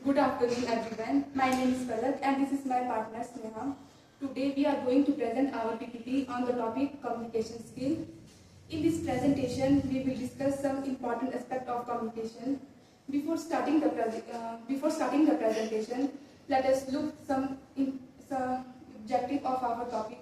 Good afternoon everyone. My name is Palak and this is my partner Sneha. Today we are going to present our PPT on the topic communication skill. In this presentation we will discuss some important aspect of communication. Before starting the presentation, let us look some objective of our topic.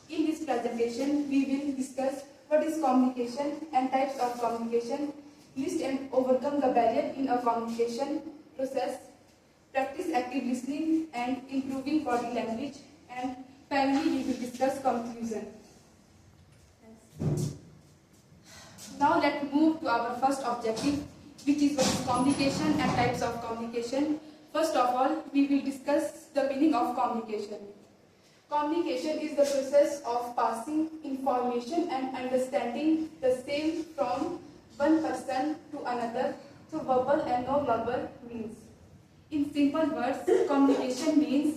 In this presentation, we will discuss what is communication and types of communication, list and overcome the barrier in a communication process, practice active listening and improving body language, and finally we will discuss conclusion. Now let's move to our first objective, which is what is communication and types of communication. First of all, we will discuss the meaning of communication. Communication is the process of passing information and understanding the same from one person to another through verbal and non-verbal means. In simple words, communication means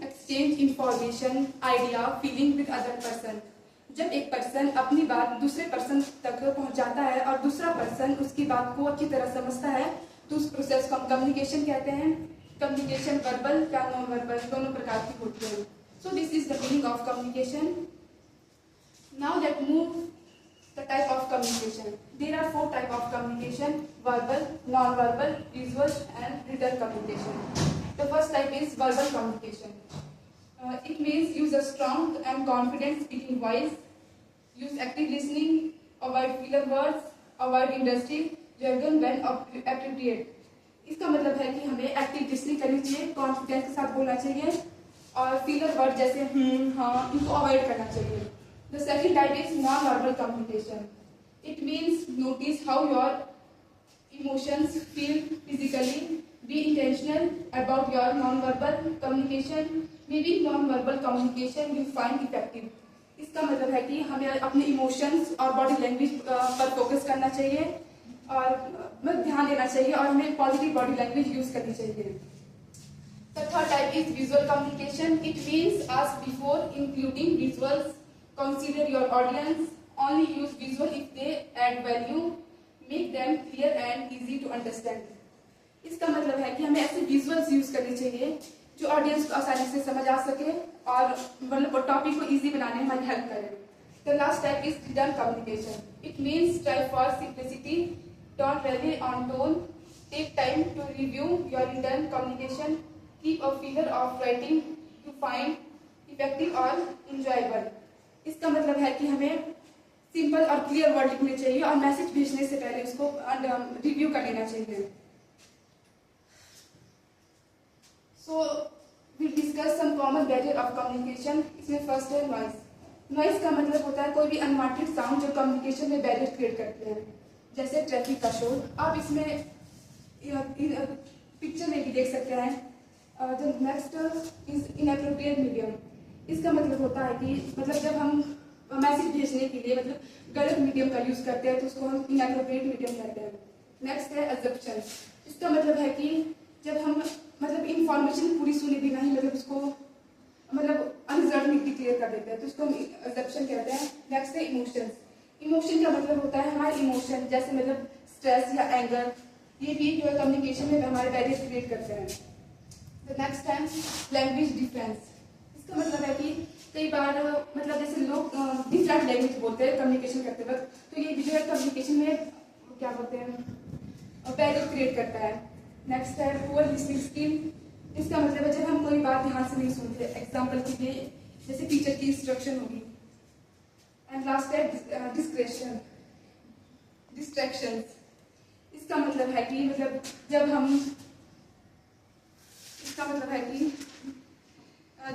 exchange information, idea, feeling with other person. जब एक person अपनी बात दूसरे person तक पहुंचाता है और दूसरा पर्सन उसकी बात को अच्छी तरह समझता है, तो उस प्रोसेस को हम कम्युनिकेशन कहते हैं. कम्युनिकेशन वर्बल या नॉन वर्बल दोनों प्रकार की होती है. So this is the meaning of communication. Now let move the type of communication. There are 4 type of communication: verbal, non verbal, visual and written communication. The first type is verbal communication. It means use a strong and confident speaking voice, use active listening, avoid filler words, avoid industry jargon when appropriate. इसका मतलब है कि हमें active listening करनी चाहिए, confidence के साथ बोलना चाहिए और फीलर वर्ड जैसे हाँ इनको अवॉइड करना चाहिए. The second type is non verbal communication. It means notice how your emotions feel physically. Be intentional about your non-verbal communication. Maybe non-verbal communication you find effective. इसका मतलब है कि हमें अपने इमोशंस और बॉडी लैंग्वेज पर फोकस करना चाहिए और ध्यान देना चाहिए और हमें पॉजिटिव बॉडी लैंग्वेज यूज करनी चाहिए. The third type is visual communication. It means ask before including visuals. Consider your audience. Only use visual if they add value. Make them clear and easy to understand. इसका मतलब है कि हमें ऐसे visuals use करने चाहिए जो audience को आसानी से समझ आ सके और मतलब टॉपिक को इजी बनाने में हमारी हेल्प करे. The last type is written communication. It means strive for simplicity. Don't rely on tone. Take time to review your written communication. Keep a figure of writing to find effective और enjoyable. इसका मतलब है कि हमें simple और clear word लिखने चाहिए और मैसेज भेजने से पहले उसको रिव्यू कर लेना चाहिए. So we discuss some common barrier of communication. इसमें फर्स्ट है नॉइज. नॉइज का मतलब होता है कोई भी अनवांटेड साउंड जो कम्युनिकेशन में बैरियर क्रिएट करते हैं, जैसे ट्रैफिक का शोर. आप इसमें पिक्चर में भी देख सकते हैं. जो नेक्स्ट इज इनएप्रोप्रिएट मीडियम. इसका मतलब होता है कि मतलब जब हम मैसेज भेजने के लिए मतलब गलत मीडियम का यूज करते हैं तो उसको हम इनएप्रोप्रिएट मीडियम कहते हैं. नेक्स्ट है अजम्पशन. इसका मतलब है कि जब हम मतलब इंफॉर्मेशन पूरी सुने बिना ही मतलब उसको मतलब अनरिजल्ट डिक्लेयर कर देते हैं तो उसको हम अजम्पशन कहते हैं. नेक्स्ट है इमोशंस. इमोशन का मतलब होता है हमारे इमोशन जैसे मतलब स्ट्रेस या एंगर. ये भी जो है कम्युनिकेशन में हमारे बैरियर क्रिएट करते हैं. द नेक्स्ट है लैंग्वेज डिफरेंस. इसका मतलब है कि कई बार मतलब जैसे लोग डिफरेंट लैंग्वेज बोलते हैं कम्युनिकेशन करते वक्त, तो ये जो है कम्युनिकेशन में क्या बोलते हैं बैरियर क्रिएट करता है. नेक्स्ट है पुअर लिसनिंग स्किल. इसका मतलब है जब हम कोई बात ध्यान से नहीं सुनते. एग्जांपल के लिए जैसे टीचर की इंस्ट्रक्शन होगी. एंड लास्ट है डिस्ट्रैक्शंस. इसका मतलब है कि मतलब जब हम इसका मतलब है कि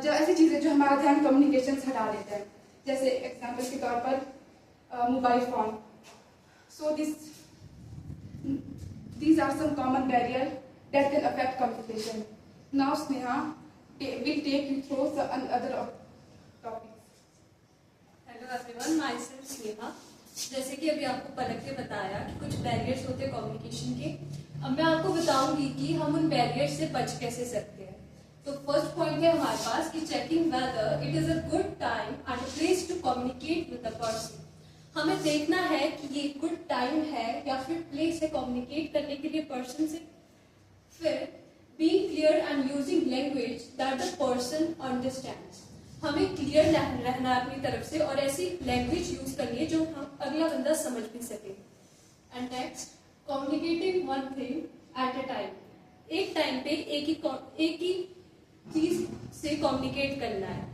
जो ऐसी चीजें जो हमारा ध्यान कम्युनिकेशन से हटा देता है, जैसे एग्जांपल के तौर पर mobile phone. So these are some common barriers that can affect communication. Now Sneha will take you through some other topics. Hello everyone, myself Sneha. जैसे कि अभी आपको पलक ने बताया कि कुछ बैरियर्स होते हैं कम्युनिकेशन के. अब मैं आपको बताऊंगी कि हम उन बैरियर्स से बच कैसे सकते हैं. तो फर्स्ट पॉइंट है हमारे पास कि checking whether it is a good time and place to communicate with the person. हमें देखना है कि ये गुड टाइम है या फिर प्लेस है कम्युनिकेट करने के लिए पर्सन से। फिर being clear and using language that the person understands। हमें क्लियर रहना है अपनी तरफ से और ऐसी लैंग्वेज यूज करनी है जो हम अगला बंदा समझ भी सके। And next, communicating one thing at a time. एक टाइम पे एक ही चीज से कम्युनिकेट करना है।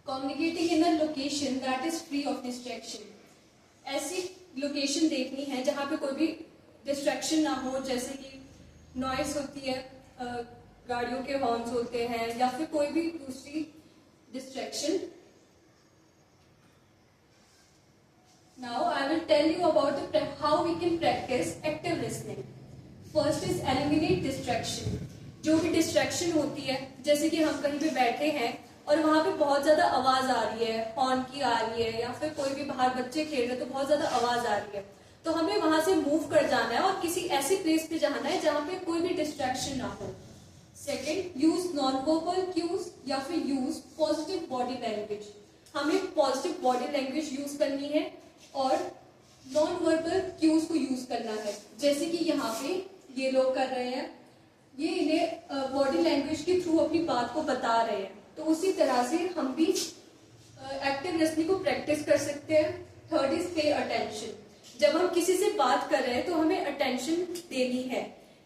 Communicating in a location that is free of distraction. ऐसी लोकेशन देखनी है जहाँ पे कोई भी डिस्ट्रैक्शन ना हो, जैसे कि नॉइस होती है, गाड़ियों के हॉर्न्स होते हैं या फिर कोई भी दूसरी distraction. Now I will tell you about how we can practice active listening. First is eliminate distraction. जो भी डिस्ट्रैक्शन होती है, जैसे कि हम कहीं पे बैठे हैं और वहां पे बहुत ज्यादा आवाज आ रही है, हॉर्न की आ रही है, या फिर कोई भी बाहर बच्चे खेल रहे तो बहुत ज्यादा आवाज आ रही है, तो हमें वहां से मूव कर जाना है और किसी ऐसी प्लेस पे जाना है जहाँ पे कोई भी डिस्ट्रैक्शन ना हो। Second, use non verbal cues या फिर यूज पॉजिटिव बॉडी लैंग्वेज। हमें पॉजिटिव बॉडी लैंग्वेज यूज करनी है और नॉन वर्बल क्यूज को यूज करना है। जैसे कि यहाँ पे ये लोग कर रहे हैं, ये इन्हें बॉडी लैंग्वेज के थ्रू अपनी बात को बता रहे हैं, तो उसी तरह से हम भी एक्टिव लिसनिंग को प्रैक्टिस कर सकते हैं। Third is pay attention. जब हम किसी से बात कर रहे हैं तो हमें अटेंशन देनी है।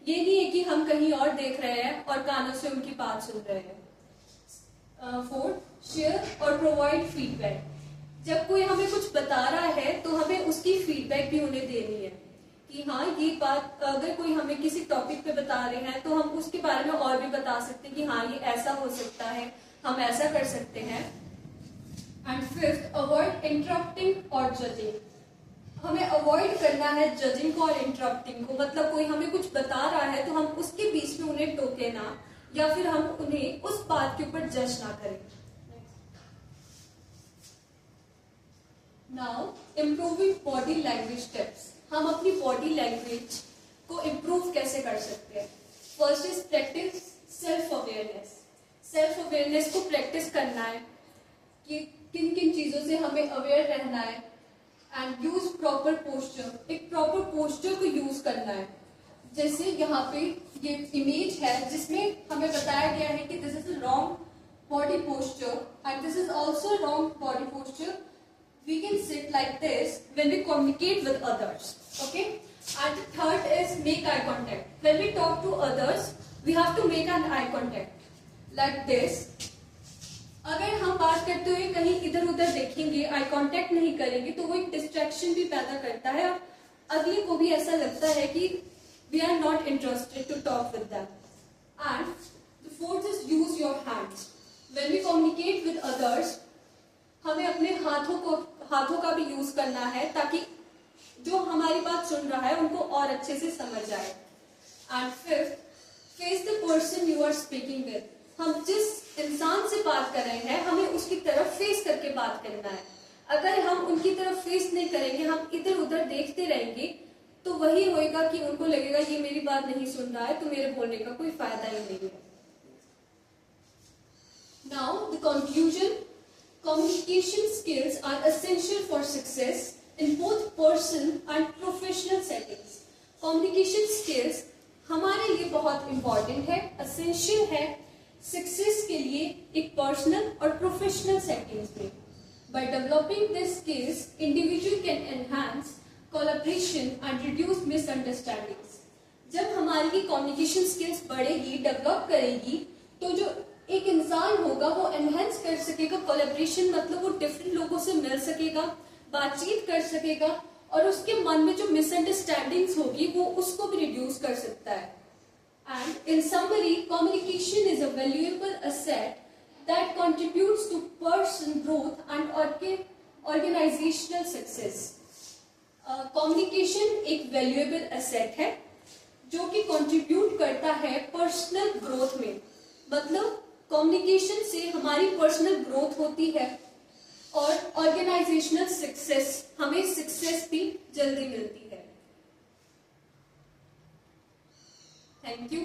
ये नहीं है कि हम कहीं और देख रहे हैं और कानों से उनकी बात सुन रहे हैं। फोर्थ, शेयर और प्रोवाइड फीडबैक। जब कोई हमें कुछ बता रहा है तो हमें उसकी फीडबैक भी उन्हें देनी है कि हाँ, ये बात अगर कोई हमें किसी टॉपिक पे बता रहे हैं तो हम उसके बारे में और भी बता सकते हैं कि हाँ, ये ऐसा हो सकता है, हम ऐसा कर सकते हैं। एंड फिफ्थ, अवॉइड इंटरप्टिंग और जजिंग। हमें अवॉइड करना है जजिंग को और इंटरप्टिंग को। मतलब कोई हमें कुछ बता रहा है तो हम उसके बीच में उन्हें टोके ना, या फिर हम उन्हें उस बात के ऊपर जज ना करें। Now, improving body language tips. हम अपनी बॉडी लैंग्वेज को इम्प्रूव कैसे कर सकते हैं? First is practice self awareness. Self awareness को प्रैक्टिस करना है कि किन किन चीजों से हमें अवेयर रहना है। And use proper posture. एक प्रॉपर पोस्चर को यूज करना है। जैसे यहाँ पे ये इमेज है जिसमें हमें बताया गया है कि this is a wrong body posture and this is also wrong body posture. We can sit like this when we communicate with others. Okay? And the third is make eye contact. When we talk to others, we have to make an eye contact like this. अगर हम बात करते हुए कहीं इधर उधर देखेंगे, eye contact नहीं करेंगे, तो वो एक डिस्ट्रैक्शन भी पैदा करता है और अगले को भी ऐसा लगता है कि we are not interested to talk with them. And the fourth is use your hands. When we communicate with others, हमें अपने हाथों का भी यूज करना है ताकि जो हमारी बात सुन रहा है उनको और अच्छे से समझ आए। And fifth, face the person you are speaking with. हम जिस इंसान से बात कर रहे हैं हमें उसकी तरफ फेस करके बात करना है। अगर हम उनकी तरफ फेस नहीं करेंगे, हम इधर उधर देखते रहेंगे, तो वही होएगा कि उनको लगेगा ये मेरी बात नहीं सुन रहा है, तो मेरे बोलने का कोई फायदा ही नहीं है। Now the conclusion. Communication skills are essential for success in both person and professional settings. Communication skills हमारे लिए बहुत important है, essential है success के लिए एक personal और professional settings में। By developing these skills, individual can enhance collaboration and reduce misunderstandings. जब हमारी communication skills बढ़ेगी, develop करेगी, तो जो एक इंसान होगा वो एनहेंस कर सकेगा कोलैबोरेशन, मतलब वो डिफरेंट लोगों से मिल सकेगा, बातचीत कर सकेगा और उसके मन में जो मिसअंडरस्टैंडिंग्स होगी वो उसको भी रिड्यूस कर सकता है। And in summary, communication is a valuable asset that contributes to person growth and organisational success. Communication एक वैल्यूएबल एसेट है जो कि कंट्रीब्यूट करता है पर्सनल ग्रोथ में। मतलब कम्युनिकेशन से हमारी पर्सनल ग्रोथ होती है और ऑर्गेनाइजेशनल सक्सेस, हमें सक्सेस भी जल्दी मिलती है। Thank you.